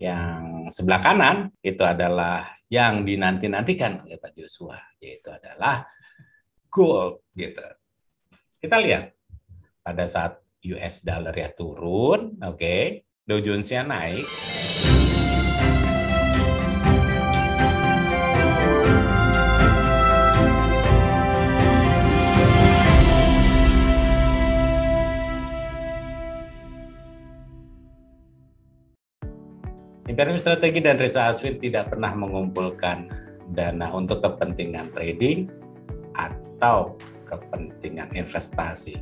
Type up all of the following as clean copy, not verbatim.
Yang sebelah kanan itu adalah yang dinanti-nantikan oleh Pak Joshua, yaitu adalah gold gitu. Kita lihat pada saat US dollar ya turun, oke, Dow Jones-nya naik. Imperium Strategi dan Reza Aswin tidak pernah mengumpulkan dana untuk kepentingan trading atau kepentingan investasi.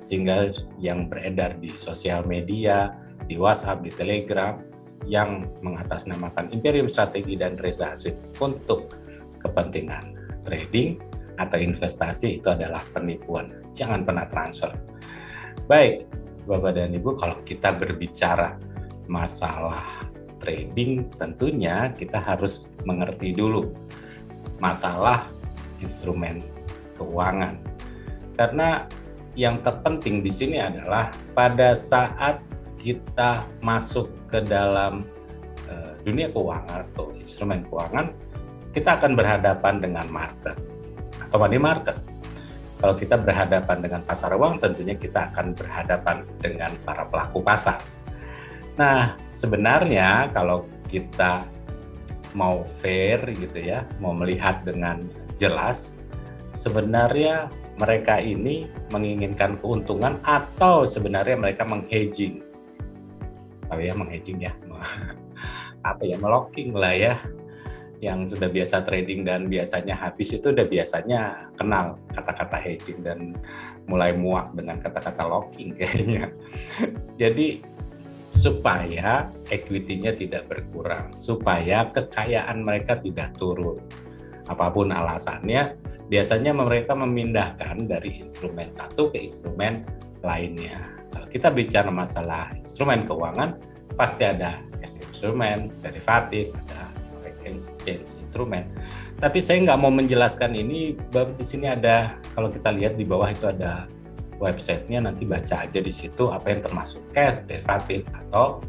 Sehingga yang beredar di sosial media, di WhatsApp, di Telegram, yang mengatasnamakan Imperium Strategi dan Reza Aswin untuk kepentingan trading atau investasi itu adalah penipuan. Jangan pernah transfer. Baik, Bapak dan Ibu, kalau kita berbicara masalah trading, tentunya kita harus mengerti dulu masalah instrumen keuangan. Karena yang terpenting di sini adalah pada saat kita masuk ke dalam dunia keuangan atau instrumen keuangan, kita akan berhadapan dengan market atau money market. Kalau kita berhadapan dengan pasar uang, tentunya kita akan berhadapan dengan para pelaku pasar. Nah, sebenarnya kalau kita mau fair gitu ya, mau melihat dengan jelas, sebenarnya mereka ini menginginkan keuntungan atau sebenarnya mereka menghedging. Tahu ya menghedging ya? Apa ya, melocking lah ya. Yang sudah biasa trading dan biasanya habis itu udah biasanya kenal kata-kata hedging dan mulai muak dengan kata-kata locking kayaknya. Jadi supaya equity-nya tidak berkurang, supaya kekayaan mereka tidak turun. Apapun alasannya, biasanya mereka memindahkan dari instrumen satu ke instrumen lainnya. Kalau kita bicara masalah instrumen keuangan, pasti ada cash instrumen, derivatif, ada exchange instrumen. Tapi saya nggak mau menjelaskan ini, di sini ada, kalau kita lihat di bawah itu ada websitenya, nanti baca aja di situ apa yang termasuk cash, derivatif, atau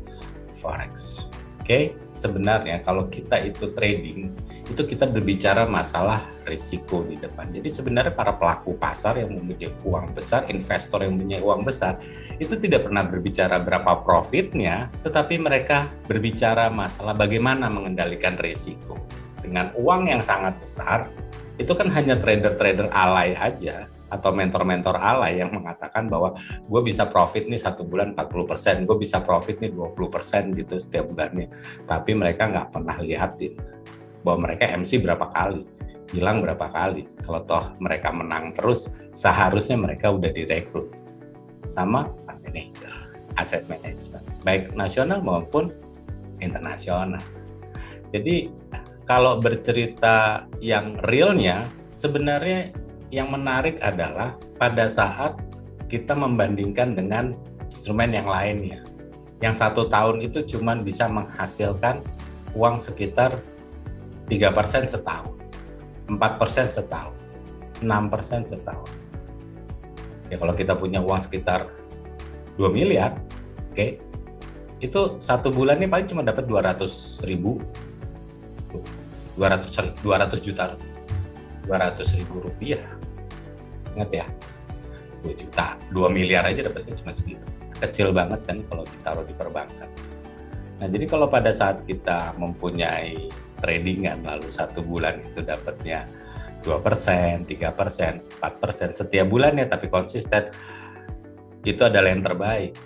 forex. Oke, sebenarnya kalau kita itu trading, itu kita berbicara masalah risiko di depan. Jadi sebenarnya para pelaku pasar yang mempunyai uang besar, investor yang mempunyai uang besar, itu tidak pernah berbicara berapa profitnya, tetapi mereka berbicara masalah bagaimana mengendalikan risiko. Dengan uang yang sangat besar, itu kan hanya trader-trader alay aja, atau mentor-mentor alay yang mengatakan bahwa gue bisa profit nih satu bulan 40%, gue bisa profit nih 20% gitu setiap bulannya. Tapi mereka nggak pernah lihatin bahwa mereka MC berapa kali, hilang berapa kali. Kalau toh mereka menang terus, seharusnya mereka udah direkrut sama fund manager, asset management, baik nasional maupun internasional. Jadi kalau bercerita yang realnya, sebenarnya yang menarik adalah pada saat kita membandingkan dengan instrumen yang lainnya. Yang 1 tahun itu cuma bisa menghasilkan uang sekitar 3% setahun, 4% setahun, 6% setahun. Ya kalau kita punya uang sekitar 2 miliar, oke, itu 1 bulan ini paling cuma dapat 200 ribu rupiah. Ingat ya, 2 juta, 2 miliar aja dapatnya cuma segitu. Kecil banget kan kalau ditaruh di perbankan. Nah, jadi kalau pada saat kita mempunyai tradingan lalu 1 bulan itu dapatnya 2%, 3%, 4% setiap bulannya tapi konsisten, itu adalah yang terbaik.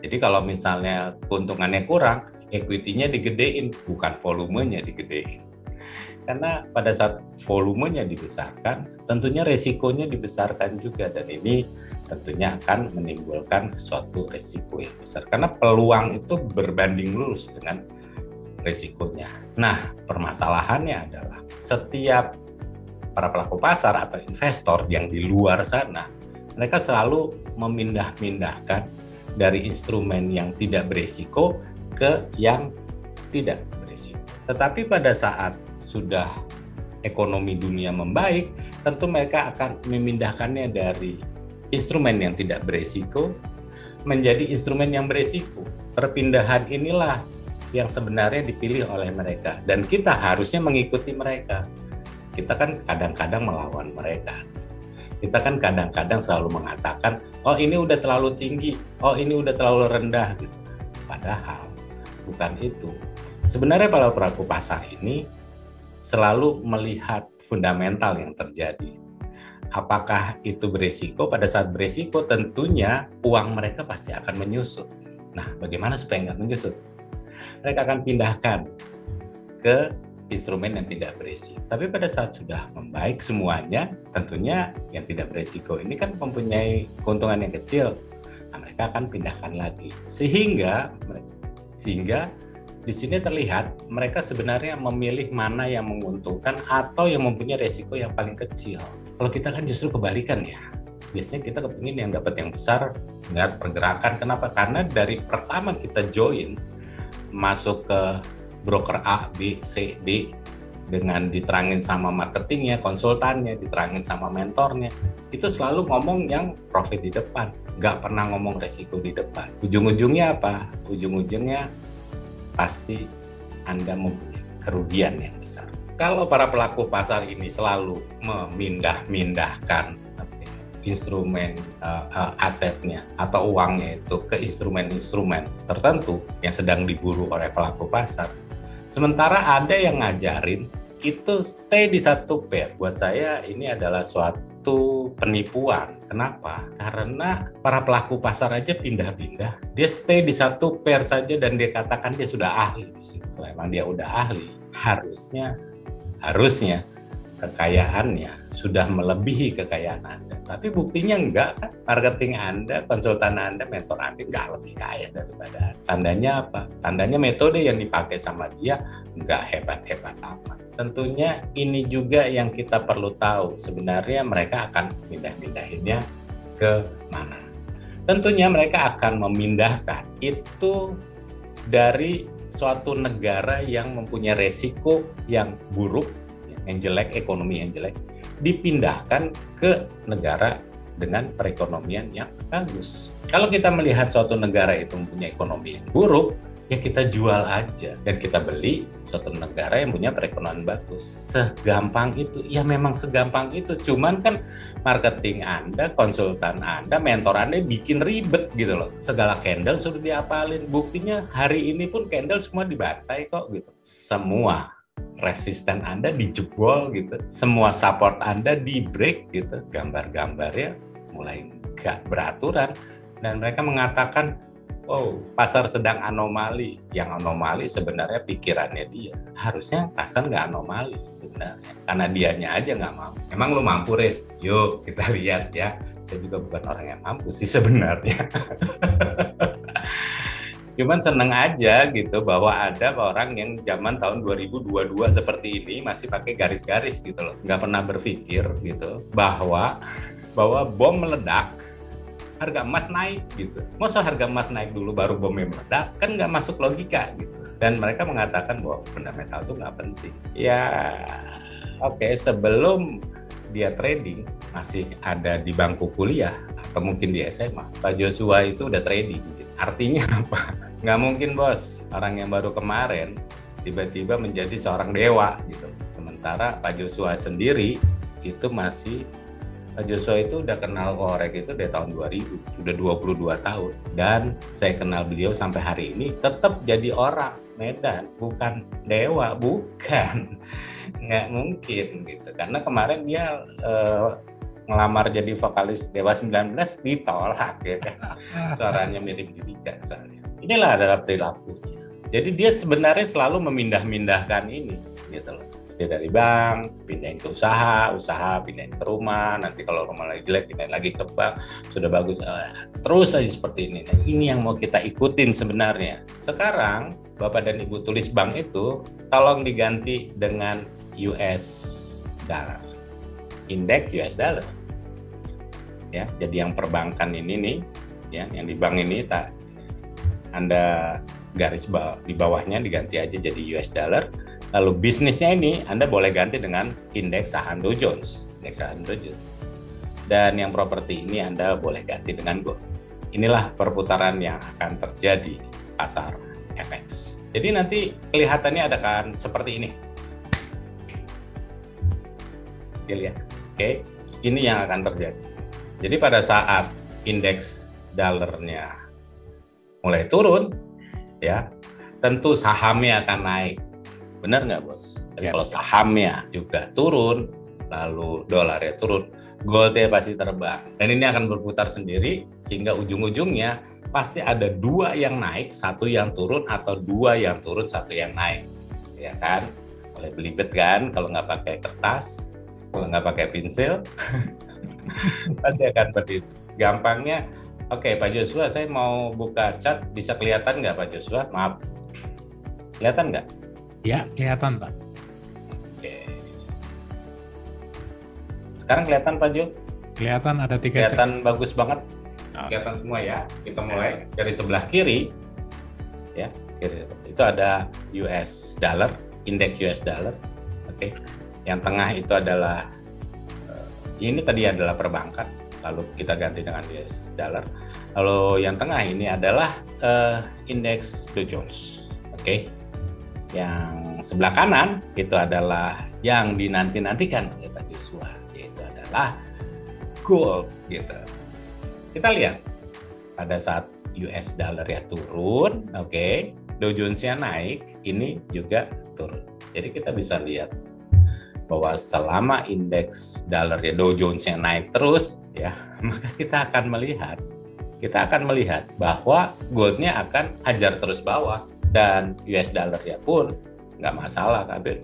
Jadi kalau misalnya keuntungannya kurang, equity-nya digedein, bukan volumenya digedein. Karena pada saat volumenya dibesarkan, tentunya resikonya dibesarkan juga, dan ini tentunya akan menimbulkan suatu resiko yang besar. Karena peluang itu berbanding lurus dengan resikonya. Nah, permasalahannya adalah setiap para pelaku pasar atau investor yang di luar sana, mereka selalu memindah-mindahkan dari instrumen yang tidak beresiko ke yang tidak beresiko. Tetapi pada saat sudah ekonomi dunia membaik, tentu mereka akan memindahkannya dari instrumen yang tidak beresiko menjadi instrumen yang beresiko. Perpindahan inilah yang sebenarnya dipilih oleh mereka, dan kita harusnya mengikuti mereka. Kita kan kadang-kadang melawan mereka. Kita kan kadang-kadang selalu mengatakan, oh ini udah terlalu tinggi, oh ini udah terlalu rendah gitu. Padahal bukan itu. Sebenarnya para pelaku pasar ini selalu melihat fundamental yang terjadi. Apakah itu berisiko? Pada saat berisiko tentunya uang mereka pasti akan menyusut. Nah, bagaimana supaya nggak menyusut? Mereka akan pindahkan ke instrumen yang tidak berisiko. Tapi pada saat sudah membaik semuanya, tentunya yang tidak berisiko ini kan mempunyai keuntungan yang kecil. Nah, mereka akan pindahkan lagi. Sehingga di sini terlihat mereka sebenarnya memilih mana yang menguntungkan atau yang mempunyai resiko yang paling kecil. Kalau kita kan justru kebalikan ya. Biasanya kita kepingin yang dapat yang besar, melihat pergerakan. Kenapa? Karena dari pertama kita join, masuk ke broker A, B, C, D, dengan diterangin sama marketingnya, konsultannya, diterangin sama mentornya, itu selalu ngomong yang profit di depan, nggak pernah ngomong resiko di depan. Ujung-ujungnya apa? Ujung-ujungnya pasti Anda mempunyai kerugian yang besar. Kalau para pelaku pasar ini selalu memindah-mindahkan instrumen asetnya atau uangnya itu ke instrumen-instrumen tertentu yang sedang diburu oleh pelaku pasar, sementara ada yang ngajarin itu stay di satu pair. Buat saya ini adalah suatu penipuan. Kenapa? Karena para pelaku pasar aja pindah-pindah. Dia stay di satu pair saja dan dia katakan dia sudah ahli di situ. Memang dia udah ahli. Harusnya kekayaannya sudah melebihi kekayaan Anda. Tapi buktinya enggak kan? Marketing Anda, konsultan Anda, mentor Anda enggak lebih kaya daripada Anda. Tandanya apa? Tandanya metode yang dipakai sama dia enggak hebat-hebat amat. Tentunya ini juga yang kita perlu tahu. Sebenarnya mereka akan pindah-pindahinnya ke mana. Tentunya mereka akan memindahkan itu dari suatu negara yang mempunyai resiko yang buruk, yang jelek, ekonomi yang jelek, dipindahkan ke negara dengan perekonomian yang bagus. Kalau kita melihat suatu negara itu mempunyai ekonomi yang buruk, ya kita jual aja dan kita beli suatu negara yang punya perekonomian bagus. Segampang itu, ya memang segampang itu. Cuman kan marketing Anda, konsultan Anda, mentor Anda bikin ribet gitu loh. Segala candle sudah diapalin. Buktinya hari ini pun candle semua dibantai kok gitu. Semua resisten Anda dijebol gitu, semua support Anda di break gitu, gambar-gambarnya mulai nggak beraturan dan mereka mengatakan, oh pasar sedang anomali. Yang anomali sebenarnya pikirannya dia. Harusnya pasar nggak anomali sebenarnya, karena dianya aja nggak mampu. Emang lu mampu, Riz? Yuk kita lihat ya. Saya juga bukan orang yang mampu sih sebenarnya. Cuman seneng aja gitu bahwa ada orang yang zaman tahun 2022 seperti ini masih pakai garis-garis gitu loh. Nggak pernah berpikir gitu bahwa bom meledak, harga emas naik gitu. Masa harga emas naik dulu baru bomnya meledak? Kan nggak masuk logika gitu. Dan mereka mengatakan bahwa fundamental itu nggak penting. Ya oke, sebelum dia trading masih ada di bangku kuliah atau mungkin di SMA, Pak Joshua itu udah trading gitu. Artinya apa? Nggak mungkin bos, orang yang baru kemarin tiba-tiba menjadi seorang dewa gitu. Sementara Pak Joshua sendiri itu Pak Joshua itu udah kenal Korek itu dari tahun 2000, sudah 22 tahun. Dan saya kenal beliau sampai hari ini tetap jadi orang Medan, bukan dewa, bukan. Nggak mungkin gitu. Karena kemarin dia ngelamar jadi vokalis Dewa 19 ditolak ya kan. Suaranya mirip Didika soalnya. Inilah adalah perilakunya. Jadi dia sebenarnya selalu memindah-mindahkan ini gitu loh. Dia dari bank, pindahin ke usaha pindahin ke rumah, nanti kalau rumah lagi jelek pindahin lagi ke bank, sudah bagus. Terus aja seperti ini. Nah, ini yang mau kita ikutin sebenarnya. Sekarang Bapak dan Ibu tulis bank itu tolong diganti dengan US dollar. Indeks US dollar. Ya, jadi yang perbankan ini nih, ya, yang di bank ini Anda garis di bawahnya diganti aja jadi US dollar. Lalu bisnisnya ini Anda boleh ganti dengan indeks saham Dow Jones, Dan yang properti ini Anda boleh ganti dengan gold. Inilah perputaran yang akan terjadi pasar FX. Jadi nanti kelihatannya ada kan seperti ini. Ya. Oke, ini yang akan terjadi. Jadi pada saat indeks dolarnya mulai turun, ya, tentu sahamnya akan naik. Benar nggak, Bos? Ya. Kalau sahamnya juga turun, lalu dolarnya turun, goldnya pasti terbang. Dan ini akan berputar sendiri, sehingga ujung-ujungnya pasti ada dua yang naik, satu yang turun, atau dua yang turun, satu yang naik. Ya kan? Boleh belibet kan, kalau nggak pakai kertas, kalau nggak pakai pensil, pasti akan seperti itu. Gampangnya, oke Pak Joshua, saya mau buka chat, bisa kelihatan nggak Pak Joshua? Maaf, kelihatan nggak? Ya, kelihatan Pak. Oke. Sekarang kelihatan Pak Jo? Kelihatan ada 3 kelihatan bagus banget. Kelihatan semua ya. Kita mulai dari sebelah kiri. Ya, kiri. Itu ada US dollar, indeks US dollar. Oke. Yang tengah itu adalah ini tadi adalah perbankan, lalu kita ganti dengan US dollar. Lalu yang tengah ini adalah indeks Dow Jones. Oke. Yang sebelah kanan itu adalah yang dinanti-nantikan oleh Pak Joshua, yaitu adalah gold gitu. Kita lihat pada saat US dollar ya turun, oke, Dow Jones-nya naik, ini juga turun. Jadi kita bisa lihat bahwa selama indeks dolar ya Dow Jones-nya naik terus ya, maka kita akan melihat bahwa goldnya akan hajar terus bawah. Dan US dollar ya pun nggak masalah, tapi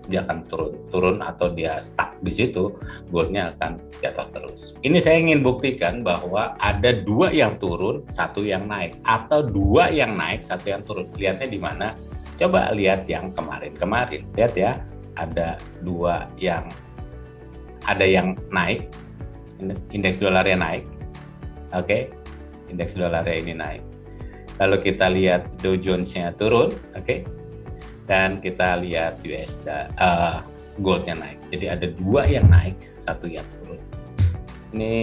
dia akan turun atau dia stuck di situ, goldnya akan jatuh terus. Ini saya ingin buktikan bahwa ada dua yang turun, satu yang naik, atau dua yang naik, satu yang turun. Lihatnya di mana? Coba lihat yang kemarin. Lihat ya, ada dua yang naik, indeks dolarnya naik, oke, indeks dolarnya ini naik. Lalu kita lihat Dow Jones-nya turun, oke, dan kita lihat goldnya naik. Jadi ada dua yang naik, satu yang turun. Ini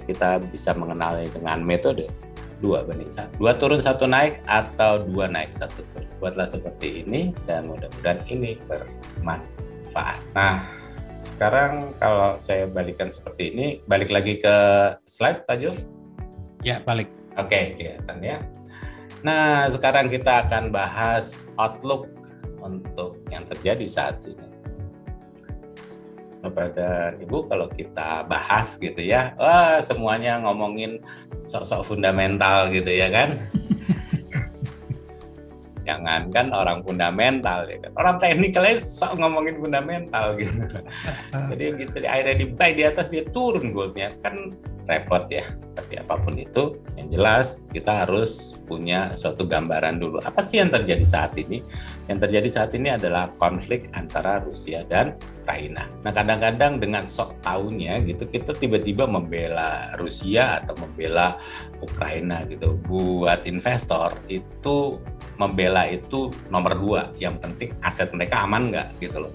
kita bisa mengenalnya dengan metode 2:1. 2 turun, 1 naik, atau 2 naik, 1 turun. Buatlah seperti ini, dan mudah-mudahan ini bermanfaat. Nah, sekarang kalau saya balikkan seperti ini, balik lagi ke slide, Pak Jo? Ya, balik. Oke, kelihatan ya. Nah, sekarang kita akan bahas outlook untuk yang terjadi saat ini. Kepada Ibu, kalau kita bahas gitu ya, wah semuanya ngomongin sok-sok fundamental gitu ya kan. Jangankan orang fundamental ya kan, orang teknikalnya sok ngomongin fundamental gitu. Jadi gitu, akhirnya di buy di atas dia turun goldnya, kan repot ya. Tapi apapun itu, yang jelas kita harus punya suatu gambaran dulu. Apa sih yang terjadi saat ini? Yang terjadi saat ini adalah konflik antara Rusia dan Ukraina. Nah, kadang-kadang dengan sok taunya gitu, kita tiba-tiba membela Rusia atau membela Ukraina gitu. Buat investor itu membela itu nomor 2. Yang penting aset mereka aman nggak gitu loh.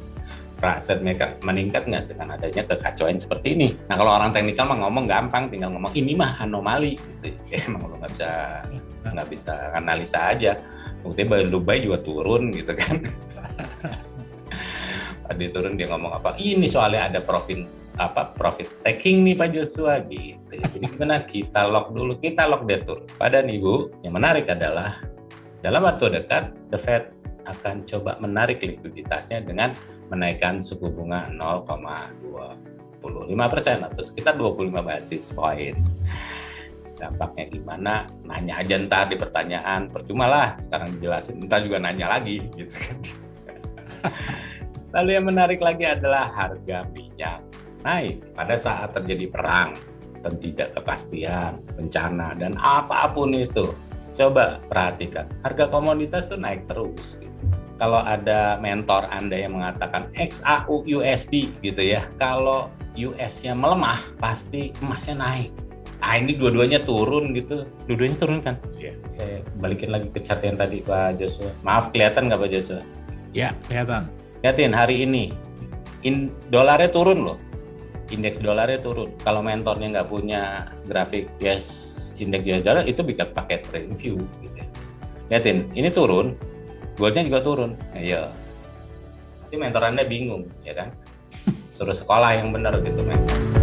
Aset mereka meningkat nggak dengan adanya kekacauan seperti ini. Nah, kalau orang teknikal mah ngomong gampang, tinggal ngomong ini mah anomali gitu. Emang lo nggak bisa analisa aja. Buktinya Dubai juga turun gitu kan. Tadi turun dia ngomong apa? Ini soalnya ada profit taking nih Pak Joshua gitu. Jadi gimana, kita lock dulu, kita lock dia turun. Padahal Ibu, yang menarik adalah dalam waktu dekat The Fed akan coba menarik likuiditasnya dengan menaikkan suku bunga 0,25% atau sekitar 25 basis poin. Dampaknya gimana? Nanya aja ntar di pertanyaan, percuma lah sekarang dijelasin, ntar juga nanya lagi gitu kan. Lalu yang menarik lagi adalah harga minyak naik pada saat terjadi perang, ketidakpastian, bencana, dan apapun itu. Coba perhatikan, harga komoditas tuh naik terus. Kalau ada mentor Anda yang mengatakan XAU USD gitu ya, kalau US-nya melemah, pasti emasnya naik. Ah, ini dua-duanya turun gitu. Dua-duanya turun kan? Iya. Saya balikin lagi ke chart yang tadi Pak Joshua. Maaf, kelihatan nggak Pak Joshua? Ya, kelihatan. Lihatin hari ini, dolarnya turun loh. Indeks dolarnya turun. Kalau mentornya nggak punya grafik indeks US dollar, itu bisa pakai TradingView gitu. Lihatin, ini turun, goalnya juga turun. Iya. Pasti mentor Anda bingung, ya kan? Suruh sekolah yang benar gitu, men.